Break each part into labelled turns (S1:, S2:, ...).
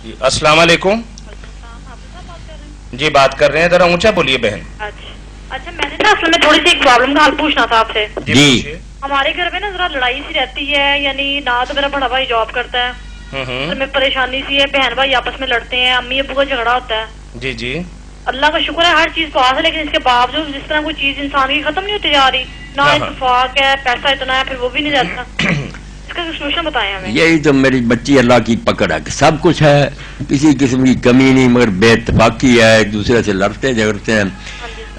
S1: جی السلام علیکم. جی بات کر رہے ہیں, ذرا اونچا بولیے بہن.
S2: اچھا میں نے نا اصل میں تھوڑی سی ایک پرابلم کا حل پوچھنا تھا آپ سے.
S1: جی
S2: ہمارے گھر میں نا ذرا لڑائی سی رہتی ہے, یعنی نہ تو میرا بڑا بھائی جاب کرتا ہے, میں پریشانی سی ہے, بہن بھائی آپس میں لڑتے ہیں, امی ابو کا جھگڑا ہوتا ہے.
S1: جی جی
S2: اللہ کا شکر ہے ہر چیز پاس ہے, لیکن اس کے باوجود جس طرح کوئی چیز انسان کی ختم نہیں ہوتی جا رہی, نہ اتفاق ہے, پیسہ اتنا ہے پھر وہ بھی نہیں رہتا. اس کا سولوشن بتائیں ہمیں.
S3: یہی تو میری بچی اللہ کی پکڑ ہے کہ سب کچھ ہے, کسی قسم کی کمی نہیں, مگر بے اتفاقی ہے, ایک دوسرے سے لڑتے جھگڑتے ہیں.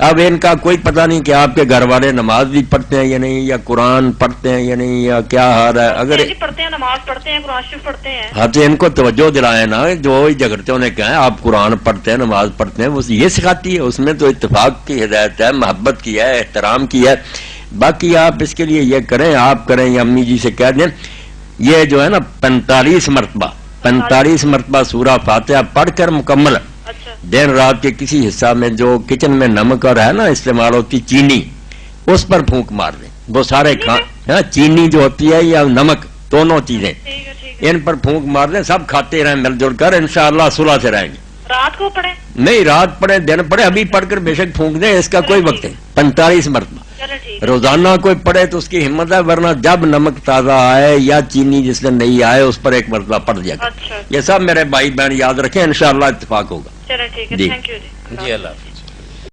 S3: اب ان کا کوئی پتہ نہیں کہ آپ کے گھر والے نماز بھی پڑھتے ہیں یا نہیں, یا قرآن پڑھتے ہیں یا نہیں, یا کیا حال ہے. اگر
S2: پڑھتے ہیں, نماز پڑھتے ہیں, قرآن شریف پڑھتے ہیں.
S3: ہاں تو ان کو توجہ دلائیں نا, جو جھگڑتے انہیں کہیں آپ قرآن پڑھتے ہیں, نماز پڑھتے ہیں, وہ یہ سکھاتی ہے. اس میں تو اتفاق کی ہدایت ہے, محبت کی ہے, احترام کی ہے. باقی آپ اس کے لیے یہ کریں, آپ کریں یا امی جی سے کہہ دیں, یہ جو ہے نا 45 مرتبہ سورہ فاتحہ پڑھ کر مکمل دن رات کے کسی حصہ میں جو کچن میں نمک اور ہے نا استعمال ہوتی چینی, اس پر پھونک مار دیں. وہ سارے چینی جو ہوتی ہے یا نمک, دونوں چیزیں ان پر پھونک مار دیں, سب کھاتے رہیں مل جل کر, انشاءاللہ صلح سے رہیں گے.
S2: رات کو پڑھیں
S3: نہیں, رات پڑھیں, دن پڑھیں, ابھی پڑھ کر بے شک پھونک دیں, اس کا کوئی وقت نہیں. 45 مرتبہ روزانہ کوئی پڑھے تو اس کی ہمت ہے, ورنہ جب نمک تازہ آئے یا چینی جس دن نہیں آئے اس پر ایک مرتبہ پڑھ دیا. یہ سب میرے بھائی بہن یاد رکھیں, انشاءاللہ اتفاق ہوگا.
S2: چلیں ٹھیک ہے, تھینک یو.
S1: G Allah